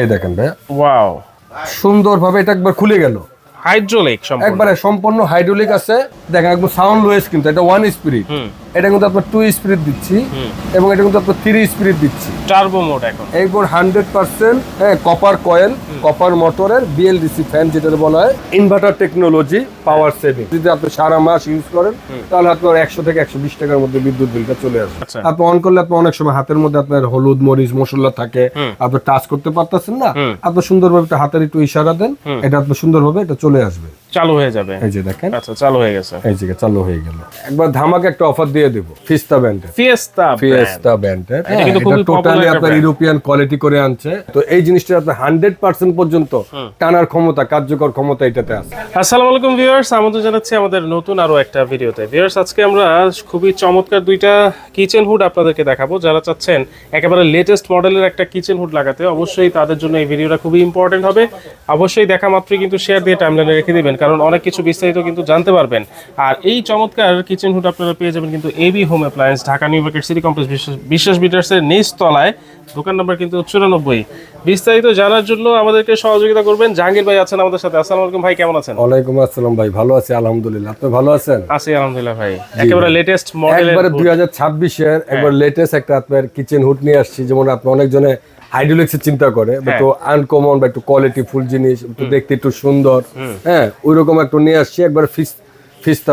এই দেখেন ভাই, ওয়াও, সুন্দরভাবে এটা একবার খুলে গেল। হাইড্রোলিক সম্পূর্ণ, একবারে সম্পূর্ণ হাইড্রোলিক আছে। দেখেন একদম সাউন্ড লয়েস, কিন্তু এটা 1 স্পিড, এটা কিন্তু আপনার 2 স্পিড দিচ্ছি, এবং এটা কিন্তু আপনার 3 স্পিড দিচ্ছি। টার্বো মোড এখন এইবার 100% হ্যাঁ কপার কয়েল, কপার মোটরের বিএলডিসি ফ্যান যেটা বলা হয়, ইনভার্টার টেকনোলজি, পাওয়ার সেভিং। যদি আপনি সারা মাস ইউজ করেন তাহলে আপনার 100 থেকে 120 টাকার মধ্যে বিদ্যুৎ বিলটা চলে আসবে। আপনি অন করলে আপনি অনেক সময় হাতের মধ্যে আপনার হলুদ মরিচ মশলা থাকে, আপনি টাচ করতে পারতেছেন না, আপনি সুন্দরভাবে হাতের একটু ইশারা দেন, এটা আপনি সুন্দরভাবে এটা চলে আসবে, চালু হয়ে যাবে। এই যে দেখেন, আচ্ছা চালু হয়ে গেছে, এই যে চালু হয়ে গেল। একবার ধামাকা একটা অফার দিয়ে দেব, ফিস্তা ব্র্যান্ডের। ফিয়েস্তা ব্র্যান্ডের, এটা কিন্তু খুবই টোটালি আপনার ইউরোপিয়ান কোয়ালিটি করে আনছে। তো এই জিনিসটা আপনার 100% পর্যন্ত টানার ক্ষমতা, কার্যকর ক্ষমতা এটাতে আছে। আসসালামু আলাইকুম ভিউয়ার্স, আমন্ত্রণ জানাচ্ছি আমাদের নতুন আরো একটা ভিডিওতে। ভিউয়ার্স, আজকে আমরা খুবই চমৎকার দুইটা কিচেন হুড আপনাদেরকে দেখাবো। যারা চাচ্ছেন একেবারে লেটেস্ট মডেলের একটা কিচেন হুড লাগাতে, অবশ্যই তাদের জন্য এই ভিডিওটা খুবই ইম্পর্টেন্ট হবে। অবশ্যই দেখা মাত্রই কিন্তু শেয়ার দিয়ে টাইমলাইনে রেখে দিবেন, কারণ অনেক কিছু বিস্তারিত কিন্তু জানতে পারবেন। আর এই চমৎকার কিচেন হুড আপনারা পেয়ে যাবেন কিন্তু AB home appliance, Dhaka new market city complex, Biswas বিটার্সের নিচ তলায়, দোকান নাম্বার কিন্তু 94। বিস্তারিত জানার জন্য আমাদেরকে সহযোগিতা করবেন জাহাঙ্গীর ভাই আছেন আমাদের সাথে। আসসালামু আলাইকুম ভাই, কেমন আছেন? ওয়ালাইকুম আসসালাম ভাই, ভালো আছি আলহামদুলিল্লাহ। আপনি ভালো আছেন? আছি আলহামদুলিল্লাহ ভাই। একেবারে লেটেস্ট মডেলের, একবারে 2026 এর একবার লেটেস্ট একটা আপনার কিচেন হুড নিয়ে আসছি। যেমন আপনি অনেকজনে হাইড্রোলিক্সের চিন্তা করে, একটু আনকমন বা একটু কোয়ালিটি ফুল জিনিস, একটু দেখতে একটু সুন্দর, হ্যাঁ ওইরকম একটু নিয়ে আসছি। একবার ফিয়েস্তা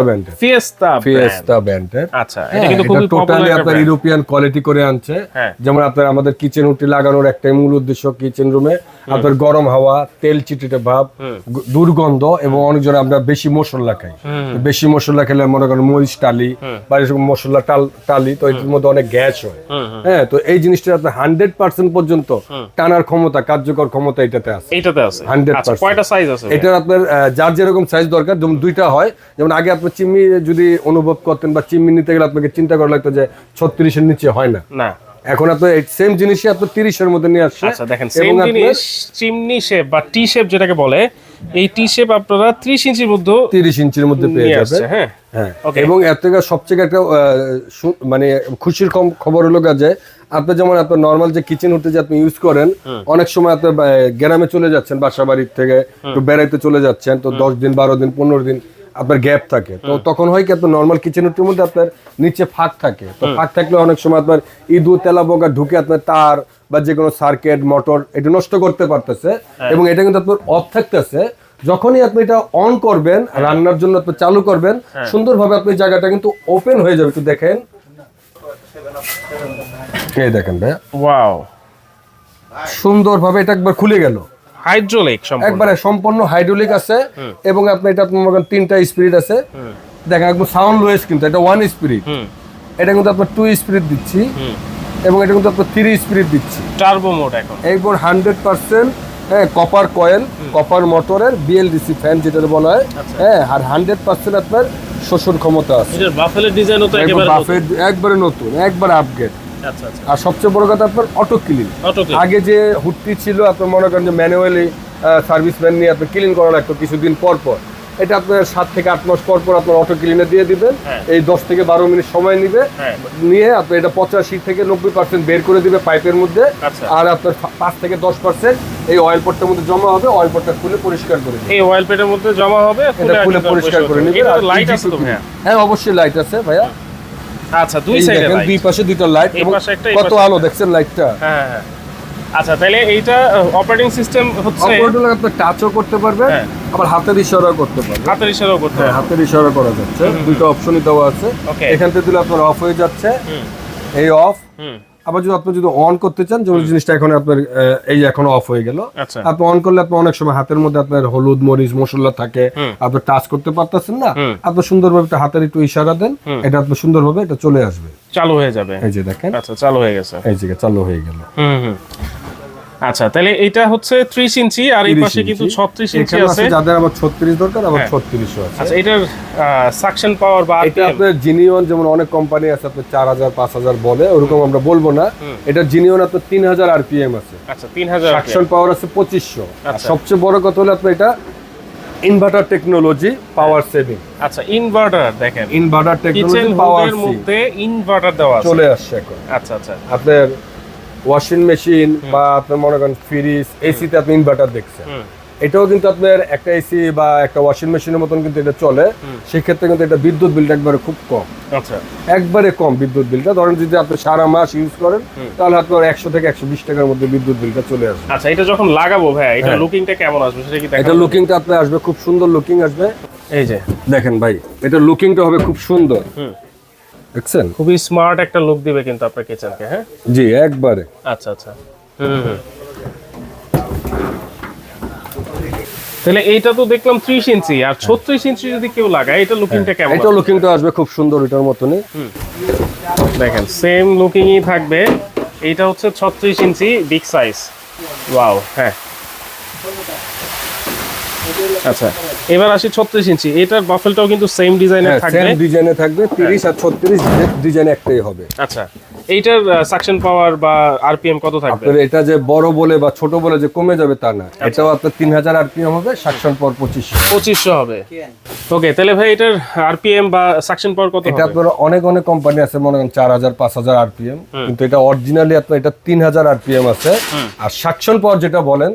ব্র্যান্ডের। আচ্ছা, এটা কিন্তু খুবই টোটালি আপনার ইউরোপিয়ান কোয়ালিটি করে আনছে। যেমন আপনার আমাদের কিচেন হুডটি লাগানোর একটাই মূল উদ্দেশ্য, কিচেন রুমে আপনার গরম হাওয়া, তেল চিটিতে ভাব, দুর্গন্ধ, এবং অনেকজন আমরা বেশি মশলা খাই, বেশি মশলা খেলে মনে করেন মরিচ টালি বা এরকম মশলা টালি, তো এটার মধ্যে অনেক গ্যাস হয়। হ্যাঁ, তো এই জিনিসটা আপনার 100% পর্যন্ত টানার ক্ষমতা, কার্যকর ক্ষমতা এটাতে আছে। 100%। কয়টা সাইজ আছে এটা আপনার যার যেরকম সাইজ দরকার, যেমন দুইটা হয়। যেমন আগে আপনি চিমনি যদি অনুভব করতেন বা চিমনি নিতে গেলে আপনাকে চিন্তা করা লাগতো যে 36 এর নিচে হয় না, এখন আপনি সেম জিনিসই আপনি 30 এর মধ্যে নিয়ে আসছে। আচ্ছা দেখেন, সেম জিনিস চিমনি শেপ বা টি শেপ যেটাকে বলে, এই টি শেপ আপনারা 30 ইঞ্চির মধ্যে, 30 ইঞ্চির মধ্যে পেয়ে যাবেন। হ্যাঁ, এবং এর থেকে সবচেয়ে একটা মানে খুশির খবর হলো যে আপনি যেমন আপনার নরমাল যে কিচেন হুডে যে আপনি ইউজ করেন, অনেক সময় আপনি গ্রামে চলে যাচ্ছেন, বাসা বাড়ির থেকে একটু বেড়াইতে চলে যাচ্ছেন, তো 10 দিন 12 দিন 15 দিন আপনার গ্যাপ থাকে, তো তখন হয় কি আপনার নরমাল কিচেন হুডের মধ্যে আপনার নিচে ফাঁক থাকে। তো ফাঁক থাকলে অনেক সময় আপনার ইঁদুর তেলা পোকা ঢুকে আপনার তার বা যে কোনো সার্কিট মোটর এটা নষ্ট করতে পারতেছে, এবং এটা কিন্তু আপনার অফ থাকতেছে। যখনই আপনি এটা অন করবেন, রান্নার জন্য আপনি চালু করবেন, সুন্দরভাবে আপনি জায়গাটা কিন্তু ওপেন হয়ে যাবে। একটু দেখেন, এই দেখেন ভাই, ওয়াও, সুন্দরভাবে এটা একবার খুলে গেল। হাইড্রোলিক সম্পূর্ণ, একবারে সম্পূর্ণ হাইড্রোলিক আছে, এবং আপনি এটা আপনার 3টা স্পিড আছে। দেখেন একদম সাউন্ড লয়েস, কিন্তু এটা 1 স্পিড, এটা কিন্তু আপনার 2 স্পিড দিচ্ছি, এবং এটা কিন্তু আপনার 3 স্পিড দিচ্ছি। টার্বো মোড এখন। এইবার 100% হ্যাঁ কপার কয়েল, কপার মোটরের বিএলডিসি ফ্যান যেটা বলা হয়, হ্যাঁ, আর 100% আপনার শোষণ ক্ষমতা আছে। এটার বাফেলের ডিজাইনও তো একবারে নতুন, একবার আপগ্রেড। আচ্ছা আচ্ছা। আর সবচেয়ে বড় কথা আপনার অটো ক্লিন। আগে যে হুডটি ছিল আপনার মনে করেন যে ম্যানুয়ালি সার্ভিসম্যান নিয়ে আপনি ক্লিন করা লাগতো কিছুদিন পর পর, এটা আপনার 7 থেকে 8 মাস পর পর আপনার অটো ক্লিনে দিয়ে দিবেন। এই 10 থেকে 12 মিনিট সময় নিবে, নিয়ে আপনি এটা 85 থেকে 90% বের করে দিবে পাইপের মধ্যে, আর আপনার 5 থেকে 10% এই অয়েল পটটার মধ্যে জমা হবে। অয়েল পটটা খুলে পরিষ্কার করে দিবেন, এই অয়েল পেটের মধ্যে জমা হবে, এটা খুলে পরিষ্কার করে নিবেন। আর লাইট আছে তো ভাইয়া? হ্যাঁ অবশ্যই লাইট আছে ভাইয়া। আচ্ছা, দুই সাইডে লাইট, দুই পাশে দুইটা লাইট, এবং কত আলো দেখছেন লাইটটা। হ্যাঁ হ্যাঁ। আচ্ছা, তাহলে এইটা অপারেটিং সিস্টেম হচ্ছে, অপারেটর আপনি টাচও করতে পারবেন, আবার হাতের ইশারাও করতে পারবেন। হাতের ইশারাও করতে পারবেন, হাতের ইশারা করা যাচ্ছে। দুটো অপশনই দেওয়া আছে। এখান থেকে দিলে আপনার অফ হয়ে যাচ্ছে, এই অফ। আবার যদি আপনি অন করতে চান, যেমন জিনিসটা এখন আপনার এই এখন অফ হয়ে গেল, আপনি অন করলে আপনি অনেক সময় হাতের মধ্যে আপনার হলুদ মরিচ মশলা থাকে, আপনি টাচ করতে পারতেছেন না, আপনি সুন্দরভাবে হাতের একটু ইশারা দেন, এটা আপনি সুন্দরভাবে এটা চলে আসবে, চালু হয়ে যাবে। এই যে দেখেন, আচ্ছা চালু হয়ে গেছে, এই যে চালু হয়ে গেল। আচ্ছা, তাহলে এটা হচ্ছে 30 ইঞ্চি, আর এই পাশে কিন্তু 36 ইঞ্চি আছে। যাদের আবার 36 দরকার, আবার 36ও আছে। আচ্ছা, এটার সাকশন পাওয়ার বা এটা আপনার জিনিয়ন, যেমন অনেক কোম্পানি আছে আপনার 4000 5000 বলে, ওরকম আমরা বলবো না। এটা জিনিয়ন আপনার 3000 আরপিএম আছে। আচ্ছা, 3000 সাকশন পাওয়ার আছে 2500। আর সবচেয়ে বড় কথা হলো আপনার এটা ইনভার্টার টেকনোলজি, পাওয়ার সেভিং। আচ্ছা, ইনভার্টার দেখেন, ইনভার্টার টেকনোলজি, পাওয়ার এর মধ্যে ইনভার্টার দেওয়া আছে, চলে আসছে এখন। আচ্ছা আচ্ছা। আপনার ওয়াশিং মেশিন বা আপনার মনে করেন ফ্রিজ, এসিতে আপনি ইনভার্টার দেখছেন, এটাও কিন্তু আপনার একটা এসি বা একটা ওয়াশিং মেশিনের মতন কিন্তু এটা চলে। সেক্ষেত্রে কিন্তু এটা বিদ্যুৎ বিলটা একবারে খুব কম, আচ্ছা একবারে কম বিদ্যুৎ বিলটা। ধরেন যদি আপনি সারা মাস ইউজ করেন তাহলে আপনার 100 থেকে 120 টাকার মধ্যে বিদ্যুৎ বিলটা চলে আসবে। আচ্ছা, এটা যখন লাগাবো ভাই, এটা লুকিংটা কেমন আসবে সেটা কি দেখাবো? এটা লুকিংটা আপনার আসবে খুব সুন্দর লুকিং আসবে। এই যে দেখেন ভাই, এটা লুকিংটা হবে খুব সুন্দর, দেখছেন? খুবই স্মার্ট একটা লুক দিবে কিন্তু আপনার কিচেনকে। হ্যাঁ জি, একবারে। আচ্ছা আচ্ছা। তাহলে এইটা তো দেখলাম 30 ইঞ্চি, আর 36 ইঞ্চি যদি কেউ লাগায় এটা লুকিংটা কেমন? এটা লুকিংটা আসবে খুব সুন্দর, এটার মতনই। দেখেন সেম লুকিংই থাকবে। এইটা হচ্ছে 36 ইঞ্চি বিগ সাইজ। ওয়াও। হ্যাঁ আচ্ছা, এবার আসি 36 ইঞ্চি। এটার বাফেলটাও কিন্তু সেম ডিজাইনের থাকবে, সেম ডিজাইনে থাকবে। 30 আর 36 ডিজাইন একটাই হবে। আচ্ছা, এইটার সাকশন পাওয়ার বা আরপিএম কত থাকবে? আপনার এটা যে বড় বলে বা ছোট বলে যে কমে যাবে তা না, এটাও আপনার 3000 আরপিএম হবে, সাকশন পাওয়ার 2500 হবে। ওকে, তাহলে ভাই এটার আরপিএম বা সাকশন পাওয়ার কত হবে? এটা আপনার অনেক অনেক কোম্পানি আছে, মনে করেন 4000 5000 আরপিএম, কিন্তু এটা অরিজিনালি আপনার এটা 3000 আরপিএম আছে। আর সাকশন পাওয়ার যেটা বলেন,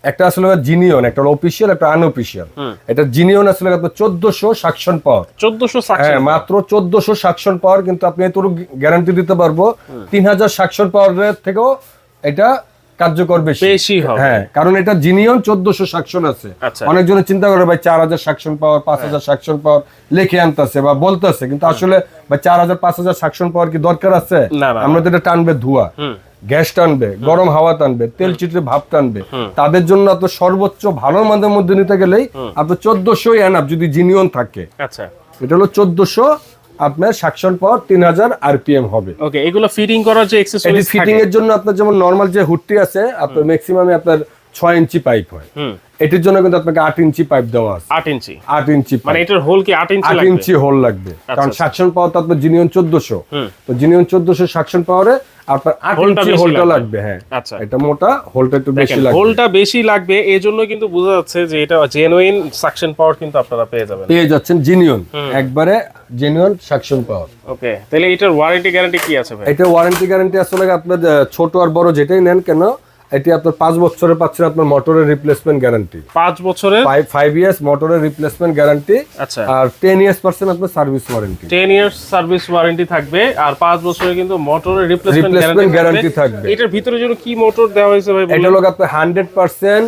একটা আসলে জিনিয়ন, একটা অফিশিয়াল, একটা আনঅফিশিয়াল। এটা জিনিয়ন আসলে আপনার 1400 সাকশন পাওয়ার। 1400 সাকশন? হ্যাঁ, মাত্র 1400 সাকশন পাওয়ার। কিন্তু আপনি এতটুকু গ্যারান্টি দিতে পারবো 3000 সাকশন পাওয়ারের থেকেও এটা কার্যকর বেশি হবে। হ্যাঁ, কারণ এটা জিনিয়ন 1400 সাকশন আছে। অনেকজনে চিন্তা করে ভাই 4000 সাকশন পাওয়ার, 5000 সাকশন পাওয়ার লিখে আনতেছে বা বলতেছে, কিন্তু আসলে ভাই 4000 5000 সাকশন পাওয়ার কি দরকার আছে? আমরা তো এটা টানবে ধোঁয়া, গ্যাস টানবে, গরম হাওয়া টানবে, তেল চিটে ভাব টানবে। তাদের জন্য আপনার সর্বোচ্চ ভালো মানের মধ্যে নিতে গেলেই আপনার 1400 এনাফ যদি জিনিয়ন থাকে। আচ্ছা, এটা হলো 1400, আপনার সাকশন পাওয়ার 3000 আরপিএম হবে। ওকে, এগুলো ফিটিং করার যে অ্যাকসেসরিজ থাকে, ফিটিং এর জন্য আপনার যেমন নরমাল যে হুডটি আছে, আপনার ম্যাক্সিমামে আপনার 6 ইঞ্চি পাইপ হয়। এটির জন্য কিন্তু আপনাকে 8 ইঞ্চি পাইপ দেওয়া আছে। 8 ইঞ্চি? 8 ইঞ্চি মানে এটার হোল কি 8 ইঞ্চি লাগবে? 8 ইঞ্চি হোল লাগবে, কারণ সাকশন পাওয়ার তো আপনার জিনিয়ন 1400, তো জিনিয়ন 1400 সাকশন পাওয়ারে আপনার 8 ইঞ্চি হোলটা লাগবে। হ্যাঁ, আচ্ছা, এটা মোটা, হোলটা একটু বেশি লাগবে। হোলটা বেশি লাগবে, এজন্য কিন্তু বোঝা যাচ্ছে যে এটা জেনুইন সাকশন পাওয়ার কিন্তু আপনারা পেয়ে যাচ্ছেন জিনিয়ন, একবারে জেনুইন সাকশন পাওয়ার। ওকে, তাহলে এটার ওয়ারেন্টি গ্যারান্টি কি আছে ভাই? এটা ওয়ারেন্টি গ্যারান্টি আসলে আপনার ছোট আর বড় যেটাই নেন কেন, এটি আপনার 5 বছরে পাচ্ছেন আপনার মোটরের রিপ্লেসমেন্ট গ্যারান্টি। 5 বছরের 5 ইয়ার্স মোটরের রিপ্লেসমেন্ট গ্যারান্টি। আচ্ছা, আর 10 ইয়ার্স পাচ্ছেন আপনার service warranty. 10 years service warranty থাকবে, আর 5 বছরের কিন্তু মোটরের রিপ্লেসমেন্ট গ্যারান্টি থাকবে। এটার ভিতরে যেন কি মোটর দেওয়া হয়েছে ভাই? এটা হলো আপনার 100%,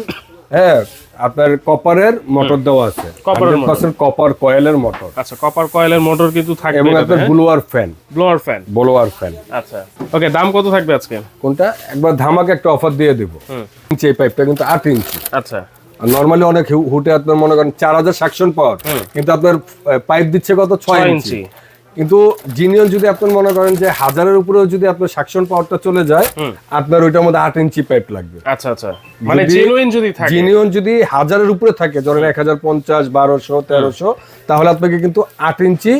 হ্যাঁ, আপনার কপারের মোটর দেওয়া আছে, 100% কপার কয়েলের মোটর। আচ্ছা, কপার কয়েলের মোটর কিন্তু থাকবে, এবং আপনার ব্লোয়ার ফ্যান। আচ্ছা, ওকে, দাম কত থাকবে আজকে? কোনটা? একবার ধামাকে একটা অফার দিয়ে দেব। এই পাইপটা কিন্তু 8 ইঞ্চি। আচ্ছা, নরমালি অনেক হুটে আপনার মনে করেন 4000 সাকশন পাওয়ার, কিন্তু আপনার পাইপ দিচ্ছে কত? 6 ইঞ্চি। কিন্তু জিনিয়ন যদি আপনি মনে করেন যে 1000-এর উপরেও যদি আপনার সাকশন পাওয়ারটা চলে যায়, আপনার ওইটার মধ্যে 8 ইঞ্চি পাইপ লাগবে। আচ্ছা আচ্ছা, মানে জেনুইন যদি থাকে, জিনিয়ন যদি 1000-এর উপরে থাকে, ধরেন 1050, 1200, 1300, তাহলে আপনাকে কিন্তু 8 ইঞ্চি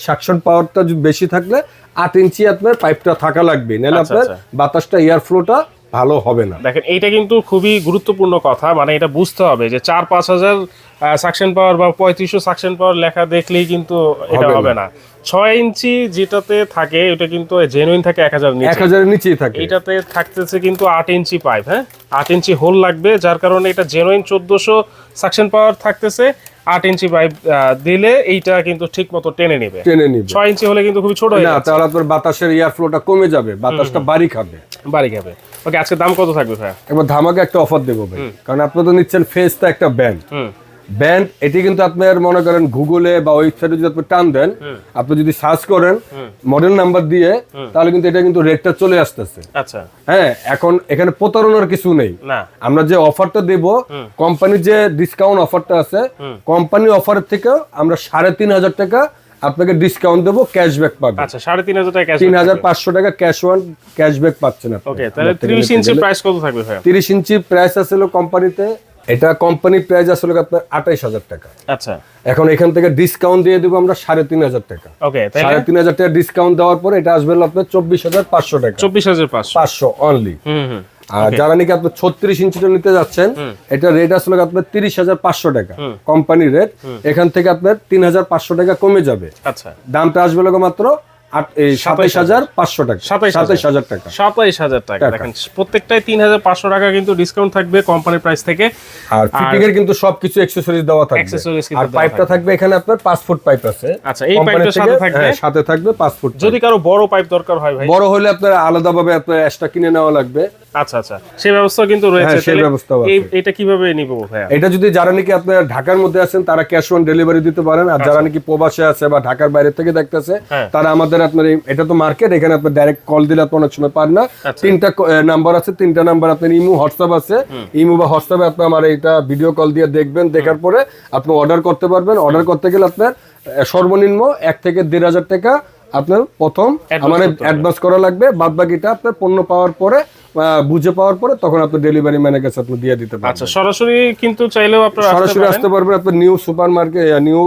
সাকশন পাওয়ারটা যদি বেশি থাকলে 8 ইঞ্চি আপনার পাইপটা থাকা লাগবে, নাহলে আপনার বাতাসটা এয়ার ফ্লোটা ভালো হবে না। দেখেন, এইটা কিন্তু খুবই গুরুত্বপূর্ণ কথা, মানে এটা বুঝতে হবে যে 4-5 হাজার সাকশন পাওয়ার বা 3500 সাকশন পাওয়ার লেখা দেখলেই কিন্তু এটা হবে না। 6 ইঞ্চি যেটাতে থাকে এটা কিন্তু জেনুইন থাকে 1000-এর নিচেই থাকে। এটাতে থাকতেছে কিন্তু 8 ইঞ্চি পাইপ। হ্যাঁ, 8 ইঞ্চি হোল লাগবে, যার কারণে এটা জেনুইন 1400 সাকশন পাওয়ার থাকতেছে। 8 ইঞ্চি পাইপ দিলে এইটা কিন্তু ঠিক মতো টেনে নিবে। 6 ইঞ্চি হলে কিন্তু খুবই ছোট হয়ে যাবে, তাহলে আপনার বাতাসের এয়ার ফ্লোটা কমে যাবে, বাতাসটা বাড়ি খাবে। ওকে, আজকে দাম কত থাকবে ভাই? এবার ধামাকে একটা অফার দেবো ভাই, কারণ আপনি তো নিচ্ছেন ফেসটা একটা ব্যান্ড। এটি কিন্তু আপনার মনে করেন গুগলে বা ওয়েবসাইটে যদি আপনি টান দেন, আপনি যদি সার্চ করেন মডেল নাম্বার দিয়ে, তাহলে কিন্তু এটা কিন্তু রেটটা চলে আসতেছে। আচ্ছা, হ্যাঁ, এখন এখানে প্রতারণার কিছু নেই। আমরা যে অফারটা দেব, কোম্পানির যে ডিসকাউন্ট অফারটা আছে, কোম্পানি অফারের থেকে আমরা 3500 টাকা আপনাকে ডিসকাউন্ট দেবো, ক্যাশব্যাক পাবেন। আচ্ছা, 3500 টাকা, 3500 টাকা ক্যাশব্যাক পাচ্ছেন আপনি। ওকে, তাহলে 30 ইঞ্চি প্রাইস কত থাকবে ভাই? 30 ইঞ্চি প্রাইস আসলে কোম্পানিতে, এটা কোম্পানি প্রাইস আসলে আপনার 28000 টাকা। আচ্ছা, এখন এখান থেকে ডিসকাউন্ট দিয়ে দেবো আমরা 3500 টাকা। ওকে, 3500 টাকা ডিসকাউন্ট দেওয়ার পরে এটা আসবে আপনার 24500 টাকা। 24500 অনলি। আর যারা নাকি আপনি 36 ইঞ্চিটা নিতে যাচ্ছেন, এটা রেট আসলে আপনার 30500 টাকা কোম্পানি রেট। এখান থেকে আপনার 3500 টাকা কমে যাবে। আচ্ছা, দামটা আসবে মাত্র 27,500 টাকা, 27,000 টাকা, 27,000 টাকা। দেখেন প্রত্যেকটাই 3,500 টাকা কিন্তু ডিসকাউন্ট থাকবে কোম্পানির প্রাইস থেকে। আর ফিটিং এর কিন্তু সবকিছু অ্যাকসেসরিজ দেওয়া থাকবে। আর পাইপটা থাকবে এখানে আপনার 5 ফুট পাইপ আছে। আচ্ছা, এই পাইপটার সাথে থাকবে, সাথে থাকবে 5 ফুট। যদি কারো বড় পাইপ দরকার হয় ভাই, বড় হলে আপনার আলাদাভাবে আপনার এক্সট্রা কিনে নেওয়া লাগবে। আচ্ছা আচ্ছা, সেই ব্যবস্থা কিন্তু রয়েছে। সেই ব্যবস্থা আছে। এটা কিভাবে নিব ভাই? এটা যদি যারা নাকি আপনার ঢাকার মধ্যে আছেন তারা ক্যাশ অন ডেলিভারি দিতে পারেন, আর যারা নাকি প্রবাসে আছে বা ঢাকার বাইরে থেকে দেখতেছে তারা আমাদের আপনার এটা তো মার্কেট, এখানে আপনার ডাইরেক্ট কল দিলে আপনি অনেক সময় পান না। 3টা নাম্বার আছে, 3টা নাম্বার আপনার ইমো হোয়াটসঅ্যাপ আছে। ইমো বা হোয়াটসঅ্যাপে আপনি আমার এটা ভিডিও কল দিয়ে দেখবেন, দেখার পরে আপনি অর্ডার করতে পারবেন। অর্ডার করতে গেলে আপনার সর্বনিম্ন 1 থেকে 1,500 টাকা আপনার প্রথম মানে অ্যাডভান্স করা লাগবে। বাদ বাকিটা আপনার পণ্য পাওয়ার পরে বুঝে পাওয়ার পরে তখন আপনি ডেলিভারি ম্যানের কাছে আপনি দিয়ে দিতে পারবেন। আচ্ছা, সরাসরি কিন্তু চাইলেও আপনারা সরাসরি আসতে পারবেন। আপনি নিউ সুপার মার্কেট, নিউ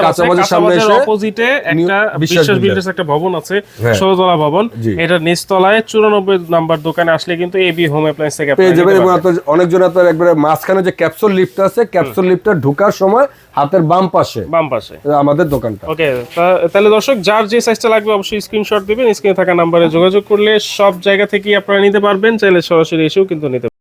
কাঁচা বাজার সামনে এসে অপোজিটে একটা বিশ্বাস বিল্ডার্স একটা ভবন আছে, 16 তলা ভবন। এটা নিচতলায় 94 নাম্বার দোকানে আসলে কিন্তু এবি হোম অ্যাপ্লায়েন্স থেকে পেয়ে যাবেন। এবং আপনার অনেকজন আপনার একবারে মাঝখানে যে ক্যাপসুল লিফট আছে, ক্যাপসুল লিফটটা ঢোকার সময় হাতের বাম পাশে আমাদের দোকানটা। ওকে, তাহলে দর্শক যার যে সাইজটা লাগবে অবশ্যই স্ক্রিনশট দিবেন। স্ক্রিনে থাকা নম্বরে যোগাযোগ করলে সব জায়গা থেকেই আপনারা নিতে পারবেন, চাইলে সরাসরি এসেও কিন্তু নিতে পারবেন।